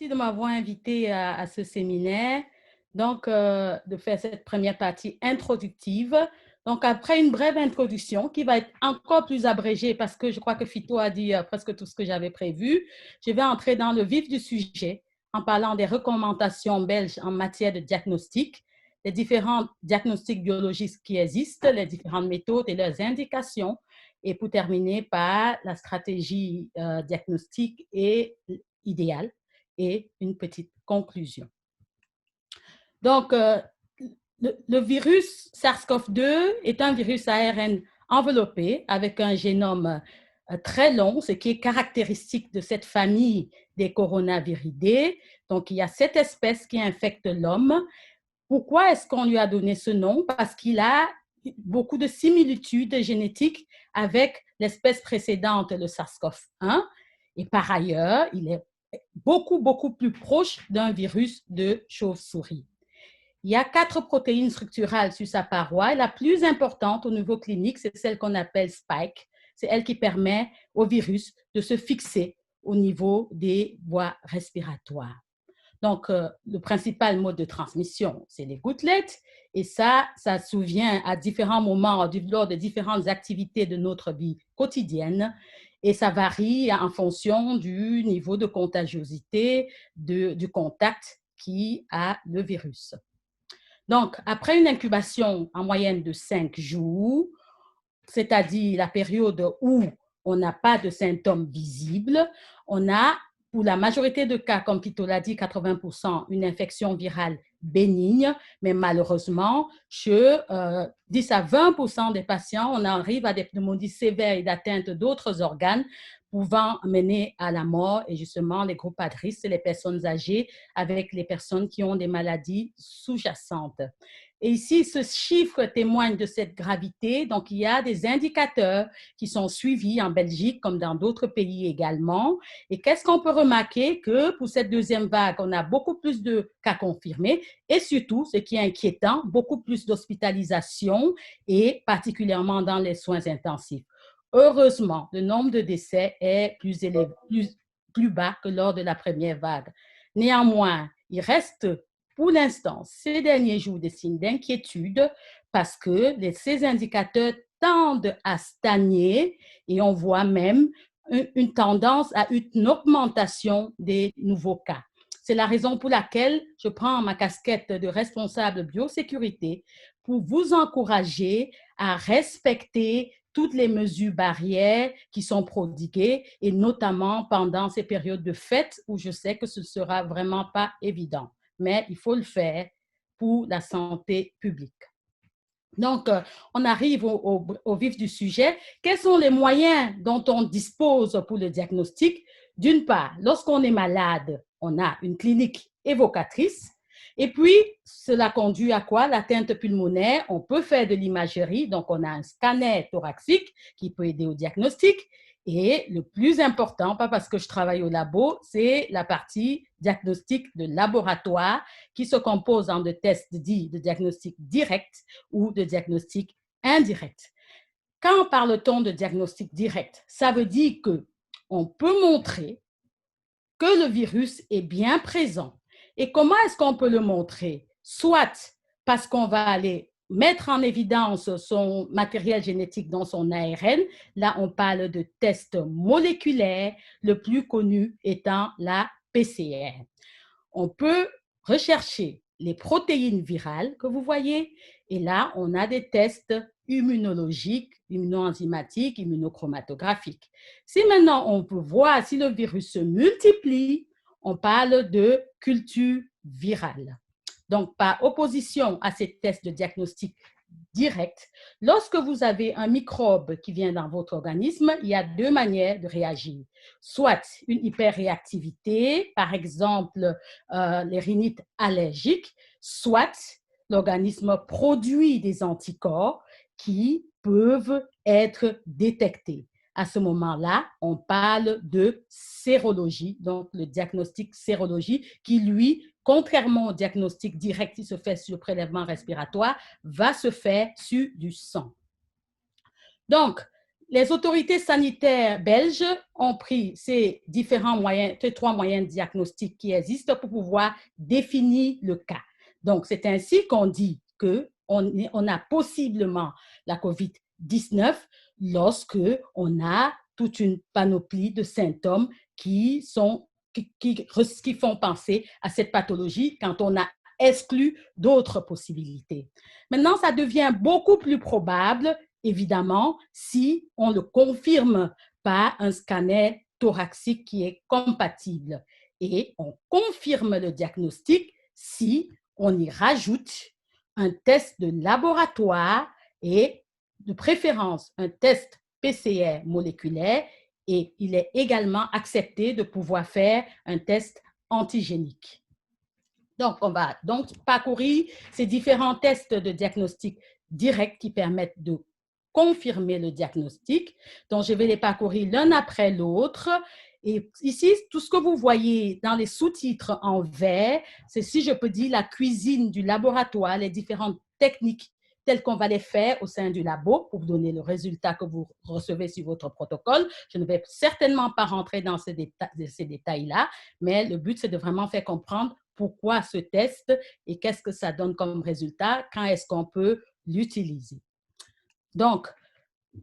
Merci de m'avoir invité à ce séminaire, donc de faire cette première partie introductive. Donc, après une brève introduction qui va être encore plus abrégée parce que je crois que Fito a dit presque tout ce que j'avais prévu, je vais entrer dans le vif du sujet en parlant des recommandations belges en matière de diagnostic, les différents diagnostics biologiques qui existent, les différentes méthodes et leurs indications, et pour terminer par la stratégie diagnostique et idéale et une petite conclusion. Donc, le virus SARS-CoV-2 est un virus ARN enveloppé avec un génome très long, ce qui est caractéristique de cette famille des coronaviridés. Donc, il y a cette espèce qui infecte l'homme. Pourquoi est-ce qu'on lui a donné ce nom? Parce qu'il a beaucoup de similitudes génétiques avec l'espèce précédente, le SARS-CoV-1. Et par ailleurs, il est beaucoup plus proche d'un virus de chauve-souris. Il y a 4 protéines structurales sur sa paroi. Et la plus importante au niveau clinique, c'est celle qu'on appelle spike. C'est elle qui permet au virus de se fixer au niveau des voies respiratoires. Donc, le principal mode de transmission, c'est les gouttelettes. Et ça souvient à différents moments lors de différentes activités de notre vie quotidienne. Et ça varie en fonction du niveau de contagiosité, du contact qui a le virus. Donc, après une incubation en moyenne de 5 jours, c'est-à-dire la période où on n'a pas de symptômes visibles, on a, pour la majorité de cas, comme Pito l'a dit, 80%, une infection virale bénigne, mais malheureusement, chez 10 à 20% des patients, on arrive à des pneumonies sévères et d'atteinte d'autres organes pouvant mener à la mort. Et justement, les groupes à risque, c'est les personnes âgées avec les personnes qui ont des maladies sous-jacentes. Et ici, ce chiffre témoigne de cette gravité. Donc, il y a des indicateurs qui sont suivis en Belgique comme dans d'autres pays également. Et qu'est-ce qu'on peut remarquer? Que pour cette deuxième vague, on a beaucoup plus de cas confirmés et surtout, ce qui est inquiétant, beaucoup plus d'hospitalisations et particulièrement dans les soins intensifs. Heureusement, le nombre de décès est plus bas que lors de la première vague. Néanmoins, il reste pour l'instant, ces derniers jours, des signes d'inquiétude parce que ces indicateurs tendent à stagner et on voit même une tendance à une augmentation des nouveaux cas. C'est la raison pour laquelle je prends ma casquette de responsable biosécurité pour vous encourager à respecter toutes les mesures barrières qui sont prodiguées et notamment pendant ces périodes de fête où je sais que ce ne sera vraiment pas évident. Mais il faut le faire pour la santé publique. Donc, on arrive au vif du sujet. Quels sont les moyens dont on dispose pour le diagnostic? D'une part, lorsqu'on est malade, on a une clinique évocatrice. Et puis, cela conduit à quoi? L'atteinte pulmonaire, on peut faire de l'imagerie, donc on a un scanner thoracique qui peut aider au diagnostic. Et le plus important, pas parce que je travaille au labo, c'est la partie diagnostic de laboratoire qui se compose en de tests dits de diagnostic direct ou de diagnostic indirect. Quand parle-t-on de diagnostic direct? Ça veut dire qu'on peut montrer que le virus est bien présent. Et comment est-ce qu'on peut le montrer? Soit parce qu'on va aller mettre en évidence son matériel génétique dans son ARN. Là, on parle de tests moléculaires, le plus connu étant la PCR. On peut rechercher les protéines virales que vous voyez. Et là, on a des tests immunologiques, immunoenzymatiques, immunochromatographiques. Si maintenant on peut voir si le virus se multiplie, on parle de culture virale. Donc, par opposition à ces tests de diagnostic direct, lorsque vous avez un microbe qui vient dans votre organisme, il y a 2 manières de réagir. Soit une hyperréactivité, par exemple les rhinites allergiques, soit l'organisme produit des anticorps qui peuvent être détectés. À ce moment-là, on parle de sérologie, donc le diagnostic sérologie qui, lui, contrairement au diagnostic direct qui se fait sur le prélèvement respiratoire, va se faire sur du sang. Donc, les autorités sanitaires belges ont pris ces différents moyens, ces 3 moyens de diagnostic qui existent pour pouvoir définir le cas. Donc, c'est ainsi qu'on dit qu'on a possiblement la COVID-19 lorsque on a toute une panoplie de symptômes qui font penser à cette pathologie quand on a exclu d'autres possibilités. Maintenant, ça devient beaucoup plus probable, évidemment, si on le confirme par un scanner thoracique qui est compatible. Et on confirme le diagnostic si on y rajoute un test de laboratoire et de préférence un test PCR moléculaire, et il est également accepté de pouvoir faire un test antigénique. Donc, on va donc parcourir ces différents tests de diagnostic direct qui permettent de confirmer le diagnostic. Donc, je vais les parcourir l'un après l'autre. Et ici, tout ce que vous voyez dans les sous-titres en vert, c'est, si je peux dire, la cuisine du laboratoire, les différentes techniques telles qu'on va les faire au sein du labo pour donner le résultat que vous recevez sur votre protocole. Je ne vais certainement pas rentrer dans ces détails-là, mais le but, c'est de vraiment faire comprendre pourquoi ce test et qu'est-ce que ça donne comme résultat, quand est-ce qu'on peut l'utiliser. Donc,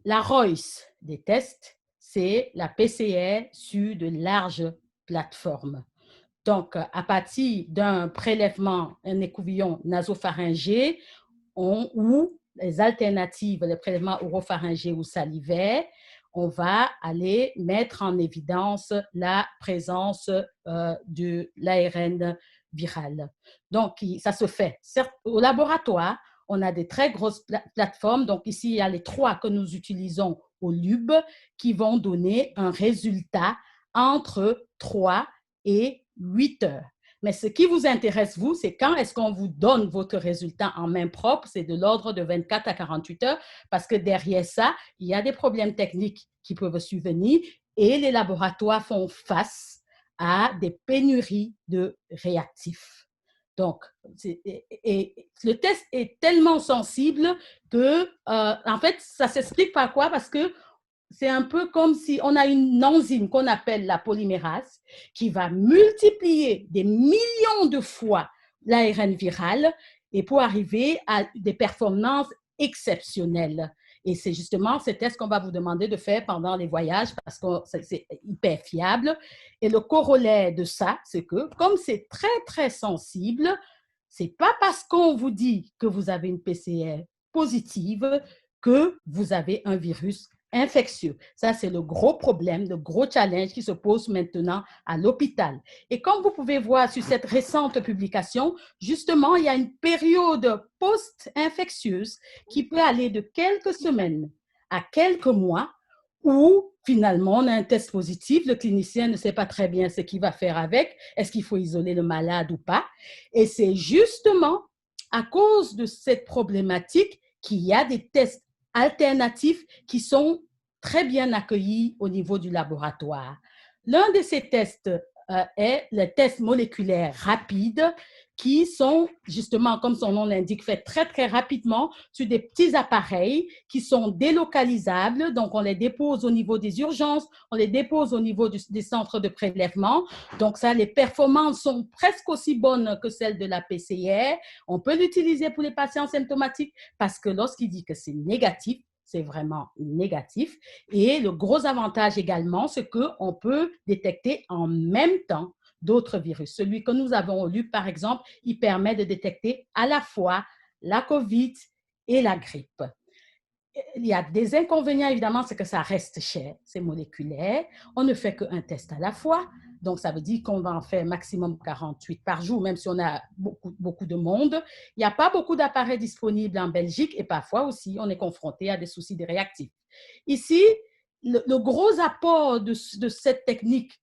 la ROIS des tests, c'est la PCR sur de larges plateformes. Donc, à partir d'un prélèvement, un écouvillon nasopharyngé, ou les alternatives, les prélèvements oropharyngés ou salivaires, on va aller mettre en évidence la présence de l'ARN viral. Donc, ça se fait. Certes, au laboratoire, on a des très grosses plateformes. Donc, ici, il y a les 3 que nous utilisons au LUB qui vont donner un résultat entre 3 et 8 heures. Mais ce qui vous intéresse, vous, c'est quand est-ce qu'on vous donne votre résultat en main propre. C'est de l'ordre de 24 à 48 heures, parce que derrière ça, il y a des problèmes techniques qui peuvent survenir et les laboratoires font face à des pénuries de réactifs. Donc, le test est tellement sensible que, en fait, ça s'explique par quoi? Parce que c'est un peu comme si on a une enzyme qu'on appelle la polymérase qui va multiplier des millions de fois l'ARN viral et pour arriver à des performances exceptionnelles. Et c'est justement ce test qu'on va vous demander de faire pendant les voyages parce que c'est hyper fiable. Et le corollaire de ça, c'est que comme c'est très, très sensible, c'est pas parce qu'on vous dit que vous avez une PCR positive que vous avez un virus infectieux. Ça, c'est le gros problème, le gros challenge qui se pose maintenant à l'hôpital. Et comme vous pouvez voir sur cette récente publication, justement, il y a une période post-infectieuse qui peut aller de quelques semaines à quelques mois où finalement on a un test positif, le clinicien ne sait pas très bien ce qu'il va faire avec, est-ce qu'il faut isoler le malade ou pas. Et c'est justement à cause de cette problématique qu'il y a des tests alternatifs qui sont très bien accueillis au niveau du laboratoire. L'un de ces tests est le test moléculaire rapide qui sont justement, comme son nom l'indique, faits très, très rapidement sur des petits appareils qui sont délocalisables. Donc, on les dépose au niveau des urgences, on les dépose au niveau des centres de prélèvement. Donc, ça, les performances sont presque aussi bonnes que celles de la PCR. On peut l'utiliser pour les patients symptomatiques parce que lorsqu'il dit que c'est négatif, c'est vraiment négatif. Et le gros avantage également, c'est qu'on peut détecter en même temps d'autres virus. Celui que nous avons lu, par exemple, il permet de détecter à la fois la COVID et la grippe. Il y a des inconvénients, évidemment, c'est que ça reste cher, c'est moléculaire. On ne fait qu'un test à la fois. Donc, ça veut dire qu'on va en faire maximum 48 par jour, même si on a beaucoup de monde. Il n'y a pas beaucoup d'appareils disponibles en Belgique et parfois aussi, on est confronté à des soucis de réactifs. Ici, le gros apport de cette technique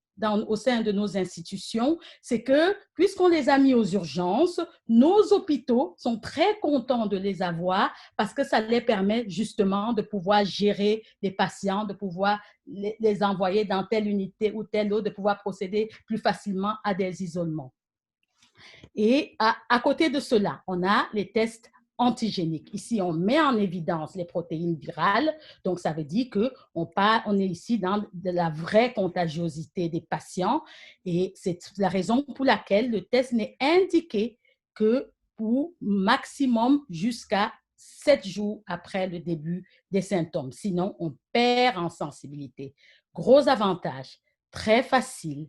au sein de nos institutions, c'est que puisqu'on les a mis aux urgences, nos hôpitaux sont très contents de les avoir parce que ça les permet justement de pouvoir gérer les patients, de pouvoir les envoyer dans telle unité ou telle autre, de pouvoir procéder plus facilement à des isolements. Et à côté de cela, on a les tests antigéniques. Ici, on met en évidence les protéines virales, donc ça veut dire qu'on est ici dans de la vraie contagiosité des patients et c'est la raison pour laquelle le test n'est indiqué que pour maximum jusqu'à 7 jours après le début des symptômes. Sinon, on perd en sensibilité. Gros avantage, très facile,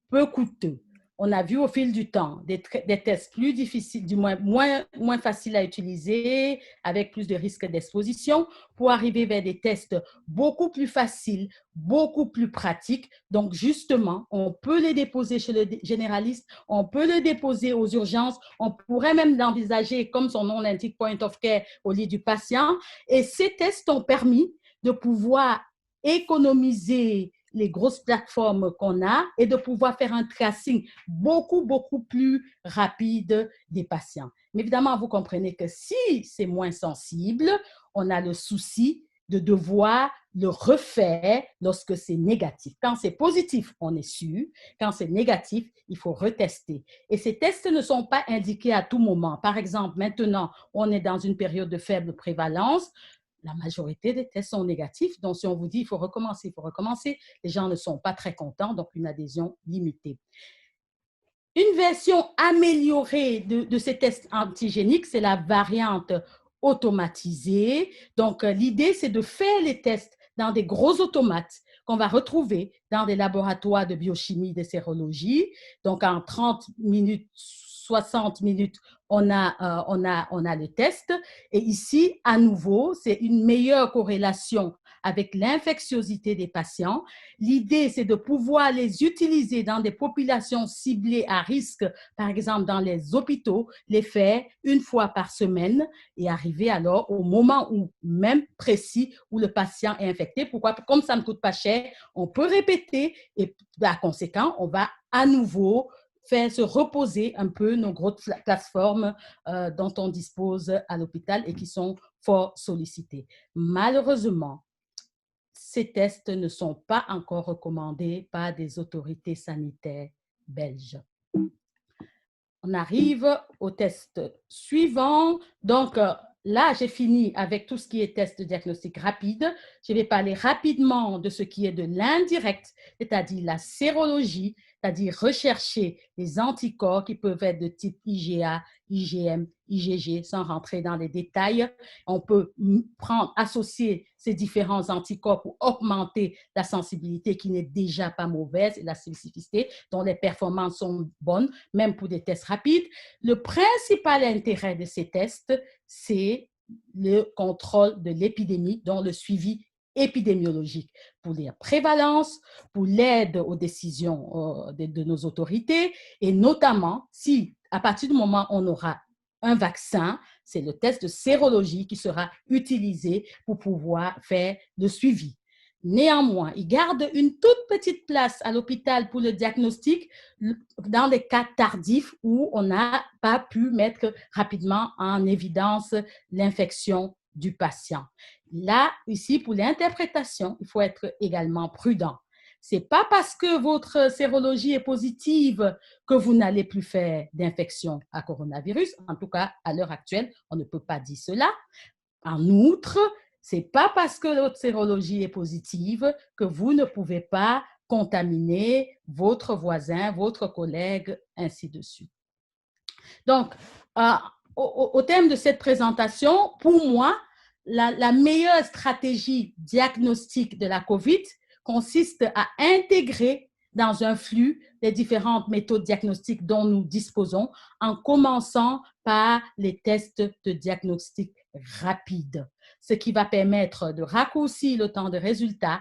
peu coûteux. On a vu au fil du temps des tests plus difficiles, du moins faciles à utiliser, avec plus de risques d'exposition, pour arriver vers des tests beaucoup plus faciles, beaucoup plus pratiques. Donc, justement, on peut les déposer chez le généraliste, on peut le déposer aux urgences, on pourrait même l'envisager, comme son nom l'indique, point of care, au lit du patient. Et ces tests ont permis de pouvoir économiser les grosses plateformes qu'on a et de pouvoir faire un tracing beaucoup plus rapide des patients. Mais évidemment, vous comprenez que si c'est moins sensible, on a le souci de devoir le refaire lorsque c'est négatif. Quand c'est positif, on est sûr. Quand c'est négatif, il faut retester. Et ces tests ne sont pas indiqués à tout moment. Par exemple, maintenant, on est dans une période de faible prévalence. La majorité des tests sont négatifs. Donc, si on vous dit il faut recommencer, les gens ne sont pas très contents, donc une adhésion limitée. Une version améliorée de ces tests antigéniques, c'est la variante automatisée. Donc, l'idée, c'est de faire les tests dans des gros automates qu'on va retrouver dans des laboratoires de biochimie, de sérologie. Donc, en 30 minutes, 60 minutes, on a le test. Et ici, à nouveau, c'est une meilleure corrélation avec l'infectiosité des patients. L'idée, c'est de pouvoir les utiliser dans des populations ciblées à risque, par exemple dans les hôpitaux, les faire une fois par semaine et arriver alors au moment où même précis où le patient est infecté. Pourquoi? Comme ça ne coûte pas cher, on peut répéter et par conséquent, on va à nouveau faire se reposer un peu nos grosses plateformes dont on dispose à l'hôpital et qui sont fort sollicitées. Malheureusement, ces tests ne sont pas encore recommandés par des autorités sanitaires belges. On arrive au test suivant. Donc, là, j'ai fini avec tout ce qui est test de diagnostic rapide. Je vais parler rapidement de ce qui est de l'indirect, c'est-à-dire la sérologie, c'est-à-dire rechercher les anticorps qui peuvent être de type IgA, IgM, IgG, sans rentrer dans les détails. On peut associer ces différents anticorps pour augmenter la sensibilité qui n'est déjà pas mauvaise et la spécificité dont les performances sont bonnes, même pour des tests rapides. Le principal intérêt de ces tests, c'est le contrôle de l'épidémie, dont le suivi épidémiologique pour les prévalences, pour l'aide aux décisions de nos autorités et notamment si à partir du moment où on aura un vaccin, c'est le test de sérologie qui sera utilisé pour pouvoir faire le suivi. Néanmoins, il garde une toute petite place à l'hôpital pour le diagnostic dans les cas tardifs où on n'a pas pu mettre rapidement en évidence l'infection du patient. Là, ici, pour l'interprétation, il faut être également prudent. Ce n'est pas parce que votre sérologie est positive que vous n'allez plus faire d'infection à coronavirus. En tout cas, à l'heure actuelle, on ne peut pas dire cela. En outre, ce n'est pas parce que votre sérologie est positive que vous ne pouvez pas contaminer votre voisin, votre collègue, ainsi de suite. Donc, au terme de cette présentation, pour moi, la meilleure stratégie diagnostique de la COVID consiste à intégrer dans un flux les différentes méthodes diagnostiques dont nous disposons, en commençant par les tests de diagnostic rapide, ce qui va permettre de raccourcir le temps de résultat,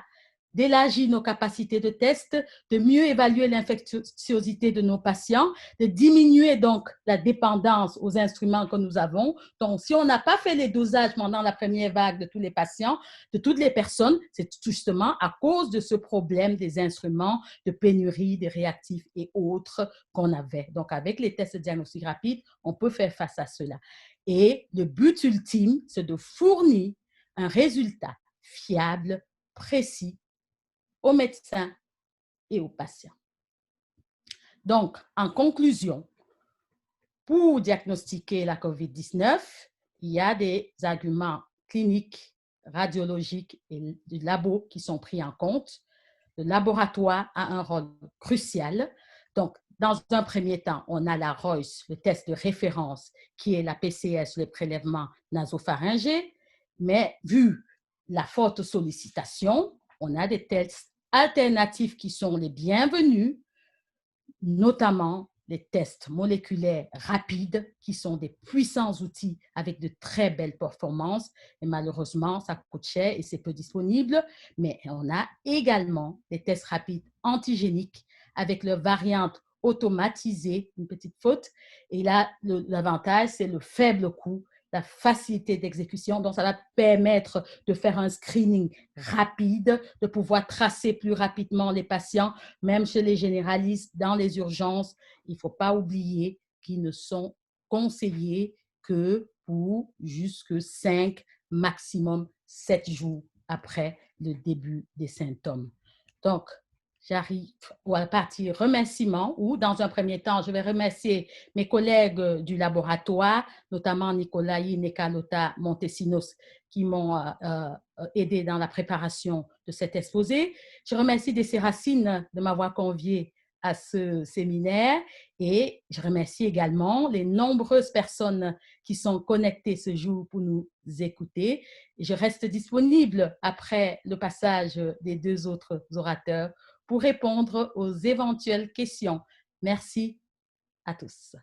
d'élargir nos capacités de test, de mieux évaluer l'infectiosité de nos patients, de diminuer donc la dépendance aux instruments que nous avons. Donc, si on n'a pas fait les dosages pendant la première vague de tous les patients, de toutes les personnes, c'est justement à cause de ce problème des instruments, de pénurie, des réactifs et autres qu'on avait. Donc, avec les tests de diagnostic rapide, on peut faire face à cela. Et le but ultime, c'est de fournir un résultat fiable, précis, aux médecins et aux patients. Donc, en conclusion, pour diagnostiquer la COVID-19, il y a des arguments cliniques, radiologiques et du labo qui sont pris en compte. Le laboratoire a un rôle crucial. Donc, dans un premier temps, on a la ROIS, le test de référence, qui est la PCS, le prélèvement nasopharyngé. Mais vu la forte sollicitation, on a des tests alternatifs qui sont les bienvenus, notamment les tests moléculaires rapides, qui sont des puissants outils avec de très belles performances. Et malheureusement, ça coûte cher et c'est peu disponible. Mais on a également des tests rapides antigéniques avec leur variante automatisée, une petite faute. Et là, l'avantage, c'est le faible coût, la facilité d'exécution. Donc, ça va permettre de faire un screening rapide, de pouvoir tracer plus rapidement les patients, même chez les généralistes, dans les urgences. Il ne faut pas oublier qu'ils ne sont conseillés que pour jusque 5, maximum 7 jours après le début des symptômes. Donc, j'arrive à la partie remerciements où, dans un premier temps, je vais remercier mes collègues du laboratoire, notamment Nicolas Nekalota Montesinos, qui m'ont aidé dans la préparation de cet exposé. Je remercie DC Racine de m'avoir convié à ce séminaire et je remercie également les nombreuses personnes qui sont connectées ce jour pour nous écouter. Et je reste disponible après le passage des deux autres orateurs pour répondre aux éventuelles questions. Merci à tous.